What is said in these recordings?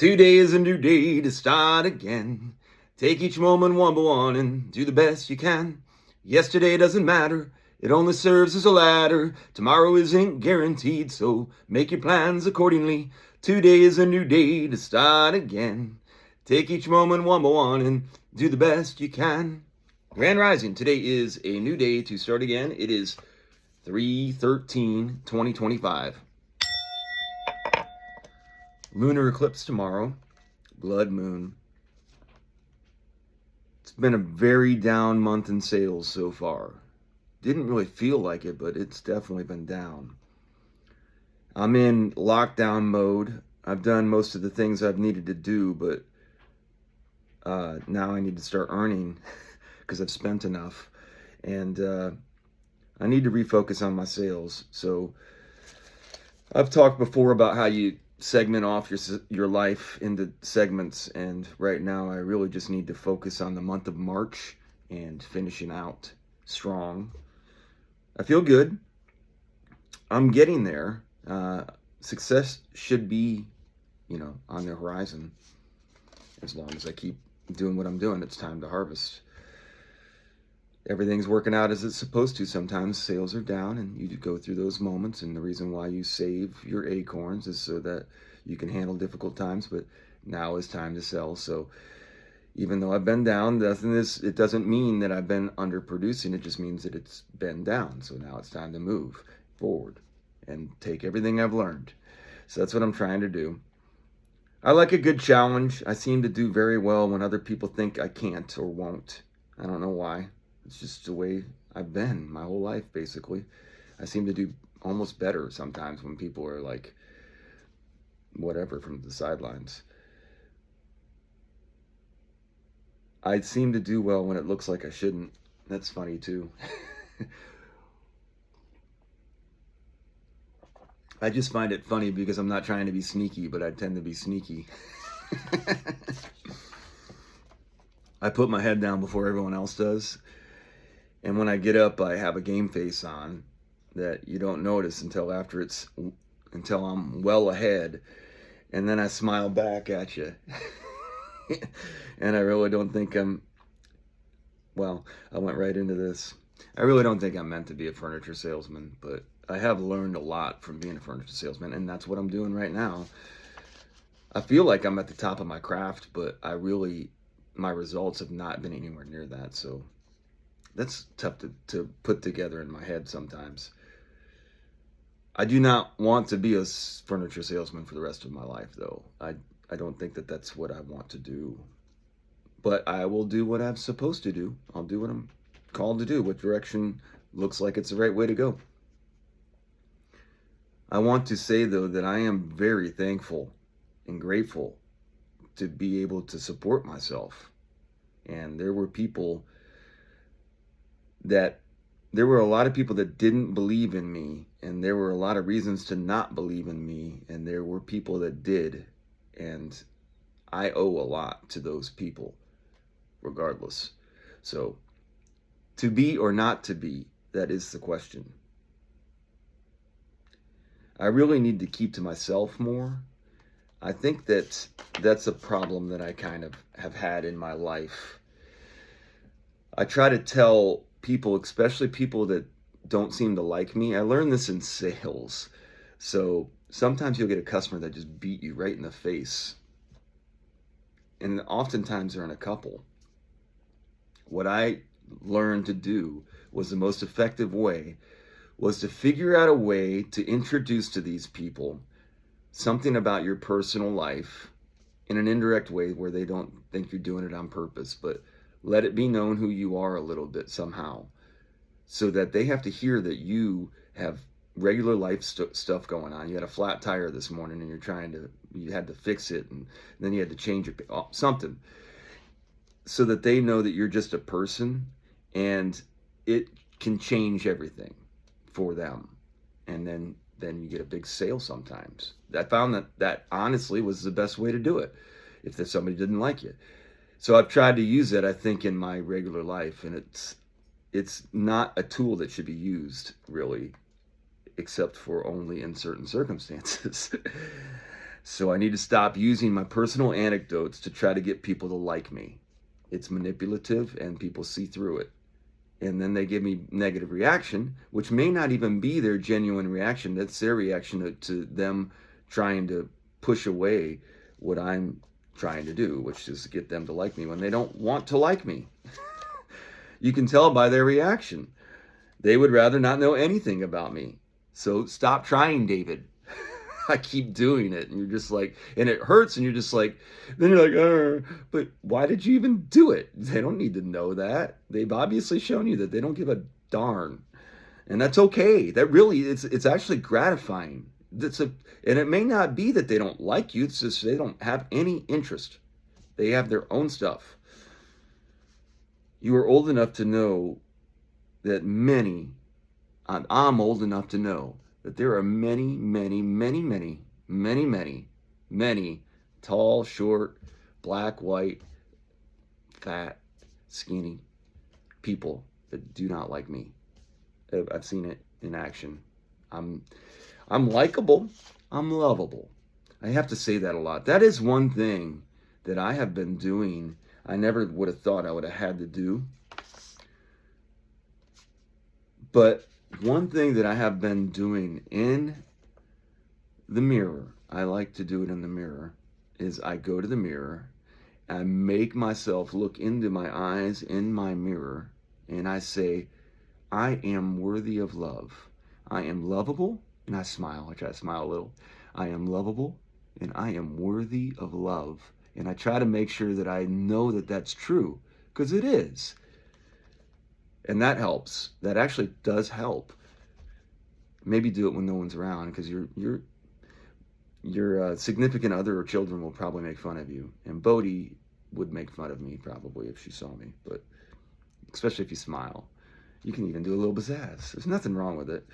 Today is a new day to start again. Take each moment one by one and do the best you can. Yesterday doesn't matter, it only serves as a ladder. Tomorrow isn't guaranteed, so make your plans accordingly. Today is a new day to start again. Take each moment one by one and do the best you can. Grand Rising, today is a new day to start again. It is 3/13/2025. Lunar eclipse tomorrow, blood moon. It's been a very down month in sales so far. Didn't really feel like it, but it's definitely been down. I'm in lockdown mode. I've done most of the things I've needed to do, but now I need to start earning because I've spent enough. And I need to refocus on my sales. So I've talked before about how you segment off your life into segments, and right now I really just need to focus on the month of March and finishing out strong. I feel good. I'm getting there. Success should be, on the horizon. As long as I keep doing what I'm doing, it's time to harvest. Everything's working out as it's supposed to. Sometimes sales are down and you go through those moments, and the reason why you save your acorns is so that you can handle difficult times, but now is time to sell. So even though I've been down, it doesn't mean that I've been underproducing. It just means that it's been down. So now it's time to move forward and take everything I've learned. So that's what I'm trying to do. I like a good challenge. I seem to do very well when other people think I can't or won't. I don't know why. It's just the way I've been my whole life, basically. I seem to do almost better sometimes when people are like, whatever, from the sidelines. I seem to do well when it looks like I shouldn't. That's funny, too. I just find it funny because I'm not trying to be sneaky, but I tend to be sneaky. I put my head down before everyone else does. And when I get up, I have a game face on that you don't notice until I'm well ahead. And then I smile back at you. And I really don't think I went right into this. I really don't think I'm meant to be a furniture salesman, but I have learned a lot from being a furniture salesman, and that's what I'm doing right now. I feel like I'm at the top of my craft, but my results have not been anywhere near that, so that's tough to put together in my head sometimes. I do not want to be a furniture salesman for the rest of my life, though. I don't think that that's what I want to do. But I will do what I'm supposed to do. I'll do what I'm called to do, what direction looks like it's the right way to go. I want to say, though, that I am very thankful and grateful to be able to support myself. And there were a lot of people that didn't believe in me, and there were a lot of reasons to not believe in me, and there were people that did, and I owe a lot to those people, regardless. So, to be or not to be, that is the question. I really need to keep to myself more. I think that's a problem that I kind of have had in my life. I try to tell people, especially people that don't seem to like me. I learned this in sales. So sometimes you'll get a customer that just beat you right in the face. And oftentimes they're in a couple. What I learned to do was the most effective way was to figure out a way to introduce to these people something about your personal life in an indirect way where they don't think you're doing it on purpose, but let it be known who you are a little bit somehow, so that they have to hear that you have regular life stuff going on. You had a flat tire this morning and you had to fix it, and then you had to change something, so that they know that you're just a person and it can change everything for them. And then you get a big sale sometimes. I found that honestly was the best way to do it if somebody didn't like you. So I've tried to use it, I think, in my regular life, and it's not a tool that should be used, really, except for only in certain circumstances. So I need to stop using my personal anecdotes to try to get people to like me. It's manipulative and people see through it. And then they give me negative reaction, which may not even be their genuine reaction. That's their reaction to them trying to push away what I'm trying to do, which is get them to like me when they don't want to like me. You can tell by their reaction. They would rather not know anything about me. So stop trying, David. I keep doing it, and you're just like, and it hurts, and you're just like, then you're like, but why did you even do it? They don't need to know that. They've obviously shown you that they don't give a darn, and that's okay. That really, it's actually gratifying. And it may not be that they don't like you. It's just they don't have any interest. They have their own stuff. You are old enough to know that I'm old enough to know that there are many tall, short, black, white, fat, skinny people that do not like me. I've seen it in action. I'm likable. I'm lovable. I have to say that a lot. That is one thing that I have been doing. I never would have thought I would have had to do. But one thing that I have been doing in the mirror, I like to do it in the mirror, is I go to the mirror, I make myself look into my eyes in my mirror, and I say, I am worthy of love. I am lovable, and I smile. I try to smile a little. I am lovable, and I am worthy of love. And I try to make sure that I know that that's true, because it is. And that helps. That actually does help. Maybe do it when no one's around, because your significant other or children will probably make fun of you. And Bodhi would make fun of me probably if she saw me, but especially if you smile. You can even do a little pizzazz. There's nothing wrong with it.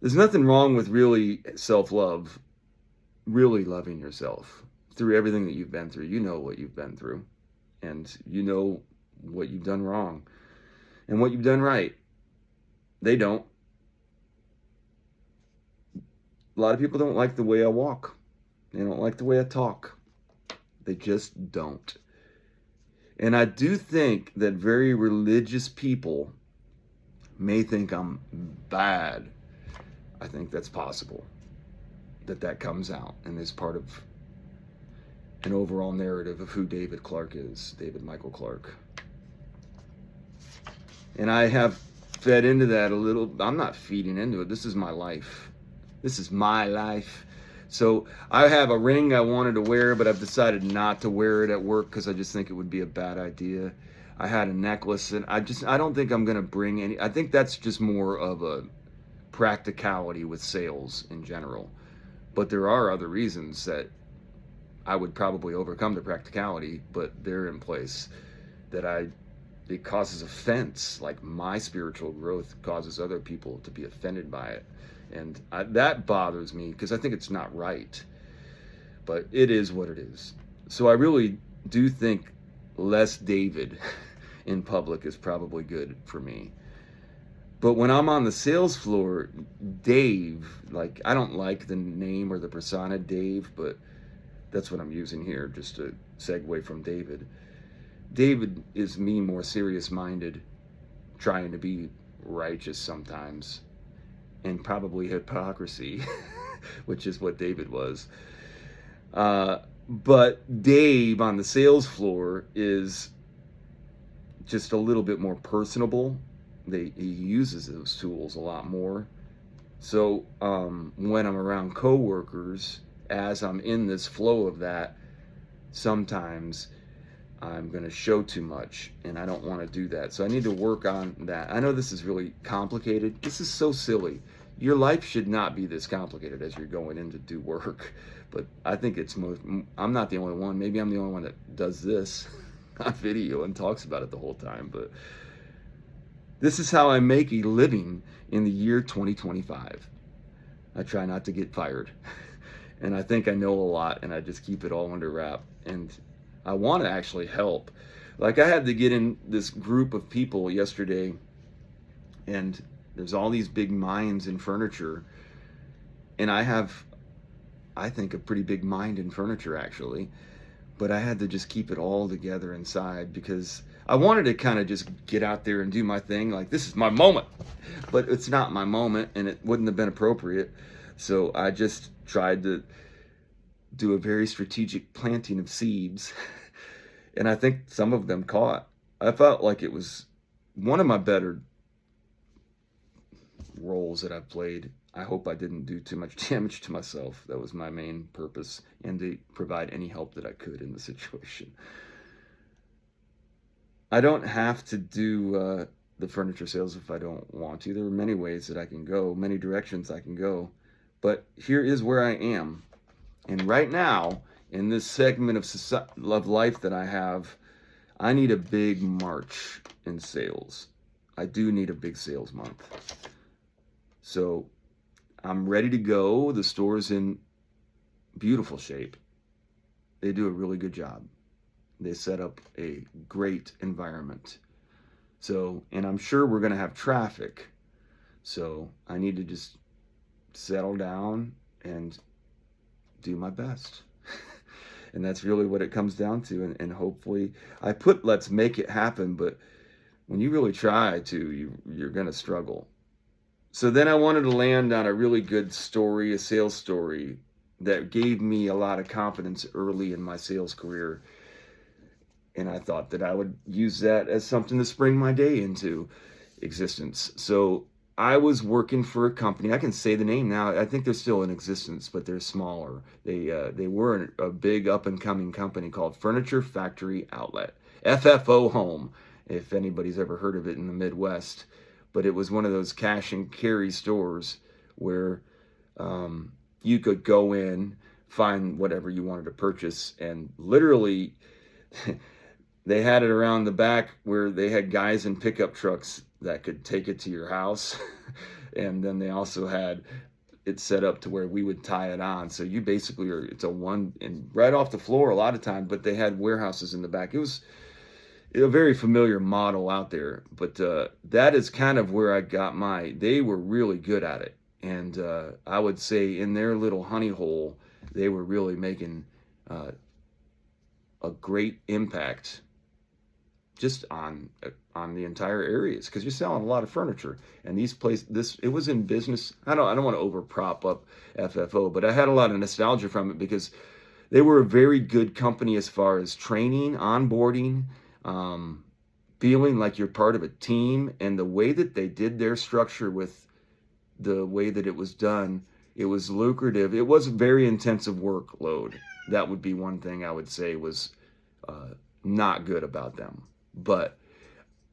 There's nothing wrong with really self-love, really loving yourself through everything that you've been through. You know what you've been through, and you know what you've done wrong and what you've done right. They don't. A lot of people don't like the way I walk. They don't like the way I talk. They just don't. And I do think that very religious people may think I'm bad. I think that's possible. That comes out and is part of an overall narrative of who David Clarke is, David Michael Clarke. And I have fed into that a little. I'm not feeding into it. This is my life. This is my life. So I have a ring I wanted to wear, but I've decided not to wear it at work because I just think it would be a bad idea. I had a necklace, and I don't think I'm going to bring any. I think that's just more of a practicality with sales in general. But there are other reasons that I would probably overcome the practicality, but they're in place that it causes offense. Like my spiritual growth causes other people to be offended by it. And that bothers me because I think it's not right. But it is what it is. So I really do think less David in public is probably good for me. But when I'm on the sales floor, Dave, like, I don't like the name or the persona Dave, but that's what I'm using here just to segue from David. David is me more serious-minded, trying to be righteous sometimes, and probably hypocrisy, which is what David was. But Dave on the sales floor is just a little bit more personable. He uses those tools a lot more. So when I'm around coworkers, as I'm in this flow of that, sometimes I'm going to show too much, and I don't want to do that. So I need to work on that. I know this is really complicated. This is so silly. Your life should not be this complicated as you're going in to do work. But I think I'm not the only one. Maybe I'm the only one that does this on video and talks about it the whole time. But this is how I make a living in the year 2025. I try not to get fired. And I think I know a lot, and I just keep it all under wrap. And I want to actually help. Like, I had to get in this group of people yesterday, and there's all these big minds in furniture, and I have I think, a pretty big mind in furniture, actually. But I had to just keep it all together inside because I wanted to kind of just get out there and do my thing. Like, this is my moment. But it's not my moment, and it wouldn't have been appropriate. So I just tried to do a very strategic planting of seeds. And I think some of them caught. I felt like it was one of my better roles that I've played. I hope I didn't do too much damage to myself. That was my main purpose, and to provide any help that I could in the situation. I don't have to do the furniture sales if I don't want to. There are many ways that I can go, many directions I can go. But here is where I am. And right now, in this segment of life that I have, I need a big March in sales. I do need a big sales month. So I'm ready to go. The store's in beautiful shape. They do a really good job. They set up a great environment. So, and I'm sure we're going to have traffic. So I need to just settle down and do my best. And that's really what it comes down to. And hopefully, I put let's make it happen, but when you really try to, you're going to struggle. So then I wanted to land on a really good story, a sales story that gave me a lot of confidence early in my sales career. And I thought that I would use that as something to spring my day into existence. So I was working for a company. I can say the name now. I think they're still in existence, but they're smaller. They were a big up and coming company called Furniture Factory Outlet, FFO Home, if anybody's ever heard of it in the Midwest. But it was one of those cash and carry stores where you could go in, find whatever you wanted to purchase, and literally they had it around the back where they had guys in pickup trucks that could take it to your house. And then they also had it set up to where we would tie it on. So you basically it's a one and right off the floor a lot of time, but they had warehouses in the back. It was a very familiar model out there, but that is kind of where I got they were really good at it. And I would say in their little honey hole, they were really making a great impact just on the entire areas, because you're selling a lot of furniture. And it was in business. I don't want to over prop up FFO, but I had a lot of nostalgia from it because they were a very good company as far as training, onboarding, feeling like you're part of a team, and the way that they did their structure with the way that it was done, it was lucrative. It was a very intensive workload. That would be one thing I would say was not good about them. But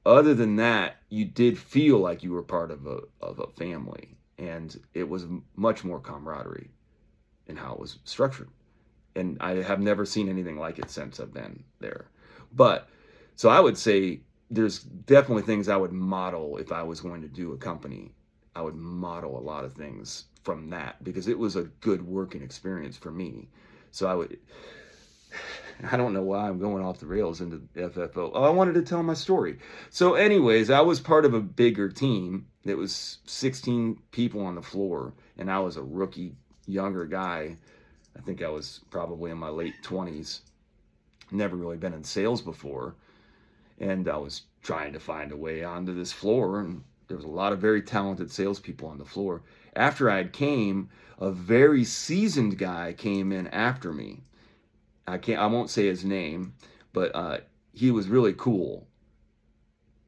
other than that, you did feel like you were part of a family, and it was much more camaraderie in how it was structured. And I have never seen anything like it since I've been there. But so I would say there's definitely things I would model if I was going to do a company. I would model a lot of things from that because it was a good working experience for me. So I don't know why I'm going off the rails into FFO. Oh, I wanted to tell my story. So anyways, I was part of a bigger team. It was 16 people on the floor, and I was a rookie, younger guy. I think I was probably in my late 20s. Never really been in sales before. And I was trying to find a way onto this floor, and there was a lot of very talented salespeople on the floor. After I came, a very seasoned guy came in after me. I won't say his name, but he was really cool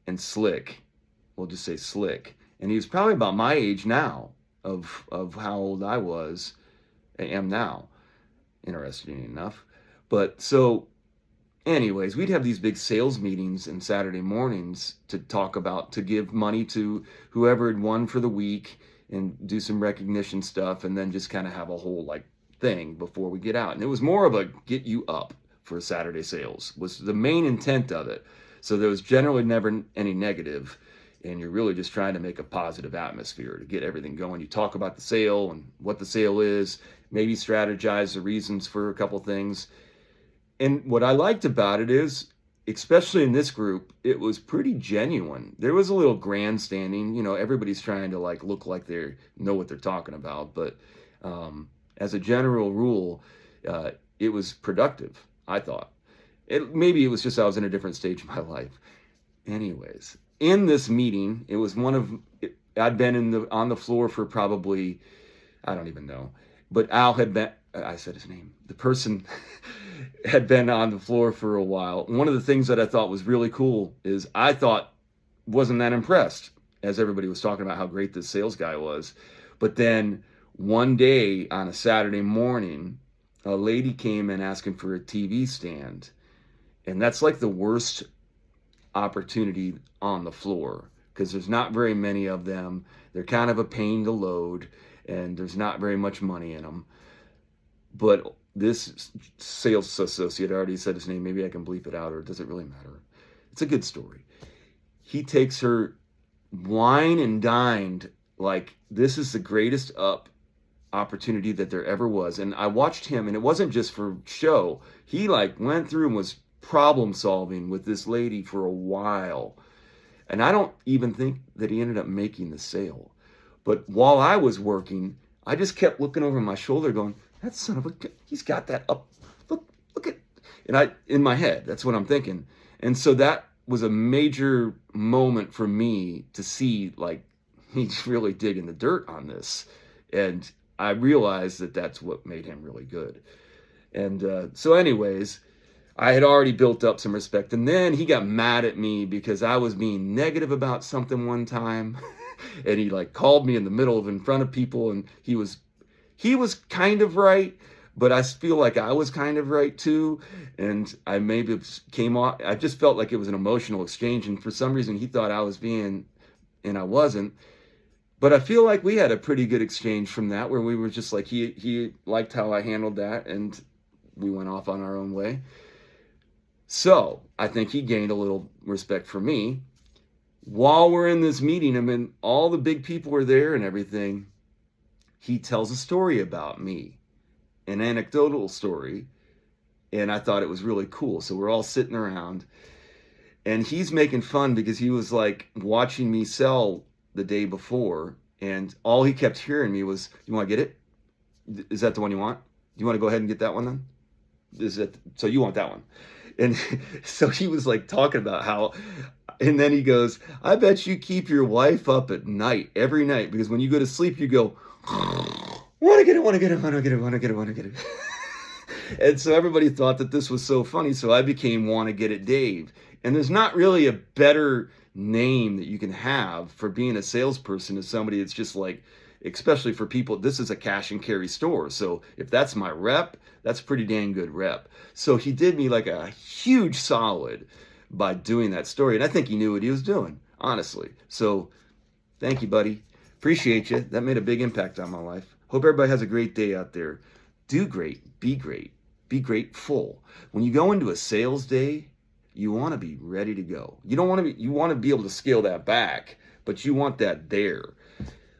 and slick. We'll just say slick. And he was probably about my age now, of how old I am now, interesting enough. But so anyways, we'd have these big sales meetings on Saturday mornings to give money to whoever had won for the week and do some recognition stuff, and then just kind of have a whole thing before we get out. And it was more of a get you up for Saturday sales was the main intent of it. So there was generally never any negative, and you're really just trying to make a positive atmosphere to get everything going. You talk about the sale and what the sale is, maybe strategize the reasons for a couple things. And what I liked about it is, especially in this group, it was pretty genuine. There was a little grandstanding, everybody's trying to look like they know what they're talking about, but as a general rule, it was productive, I thought. Maybe it was just I was in a different stage of my life. Anyways, in this meeting, it was I'd been on the floor for probably, I don't even know, but Al had been, I said his name, the person had been on the floor for a while. One of the things that I thought was really cool is I wasn't that impressed, as everybody was talking about how great this sales guy was. But then one day on a Saturday morning, a lady came in asking for a TV stand. And that's like the worst opportunity on the floor because there's not very many of them. They're kind of a pain to load and there's not very much money in them. But this sales associate, I already said his name, maybe I can bleep it out, or does it really matter? It's a good story. He takes her wine and dined like this is the greatest opportunity that there ever was. And I watched him, and it wasn't just for show. He like went through and was problem solving with this lady for a while. And I don't even think that he ended up making the sale. But while I was working, I just kept looking over my shoulder going, that son of a, he's got that up. Look at, and in my head, that's what I'm thinking. And so that was a major moment for me to see, like, he's really digging the dirt on this. And I realized that that's what made him really good. And so anyways, I had already built up some respect. And then he got mad at me because I was being negative about something one time. And he like called me in front of people. And he was kind of right, but I feel like I was kind of right too. And I maybe came off, I just felt like it was an emotional exchange. And for some reason he thought I was being, and I wasn't. But I feel like we had a pretty good exchange from that, where we were just like, he liked how I handled that, and we went off on our own way. So I think he gained a little respect for me. While we're in this meeting, I mean, all the big people are there and everything. He tells a story about me, an anecdotal story, and I thought it was really cool. So we're all sitting around, and he's making fun because he was like watching me sell the day before, and all he kept hearing me was, "You want to get it? Is that the one you want? Do you want to go ahead and get that one then? Is it so you want that one?" And so he was like talking about how, and then he goes, "I bet you keep your wife up at night, every night, because when you go to sleep, you go, want to get it, want to get it, want to get it, want to get it, want to get it." And so everybody thought that this was so funny. So I became Want to Get It Dave. And there's not really a better name that you can have for being a salesperson as somebody that's just like, especially for people, this is a cash and carry store. So if that's my rep, that's pretty dang good rep. So he did me like a huge solid by doing that story. And I think he knew what he was doing, honestly. So thank you, buddy. Appreciate you. That made a big impact on my life. Hope everybody has a great day out there. Do great. Be grateful. When you go into a sales day, you want to be ready to go. You want to be able to scale that back, but you want that there.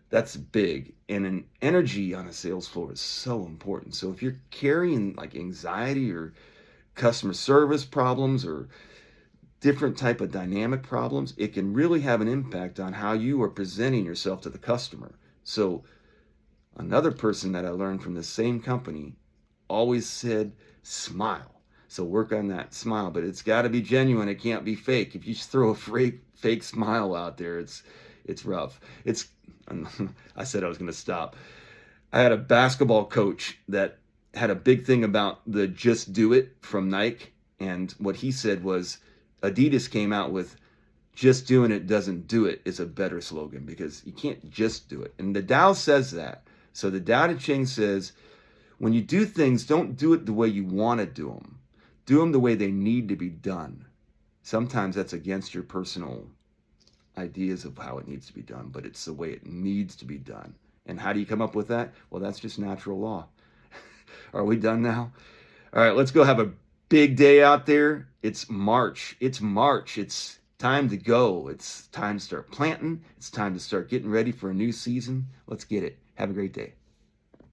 That's big. And an energy on a sales floor is so important. So if you're carrying like anxiety or customer service problems or different type of dynamic problems, it can really have an impact on how you are presenting yourself to the customer. So another person that I learned from the same company always said, smile. So work on that smile, but it's got to be genuine. It can't be fake. If you just throw a fake smile out there, it's rough. I said I was going to stop. I had a basketball coach that had a big thing about the "just do it" from Nike. And what he said was, Adidas came out with "just doing it doesn't do it" is a better slogan, because you can't just do it. And the Tao says that. So the Tao Te Ching says, when you do things, don't do it the way you want to do them. Do them the way they need to be done. Sometimes that's against your personal ideas of how it needs to be done, but it's the way it needs to be done. And how do you come up with that? Well, that's just natural law. Are we done now? All right, let's go have a big day out there. It's March. It's time to go. It's time to start planting. It's time to start getting ready for a new season. Let's get it. Have a great day.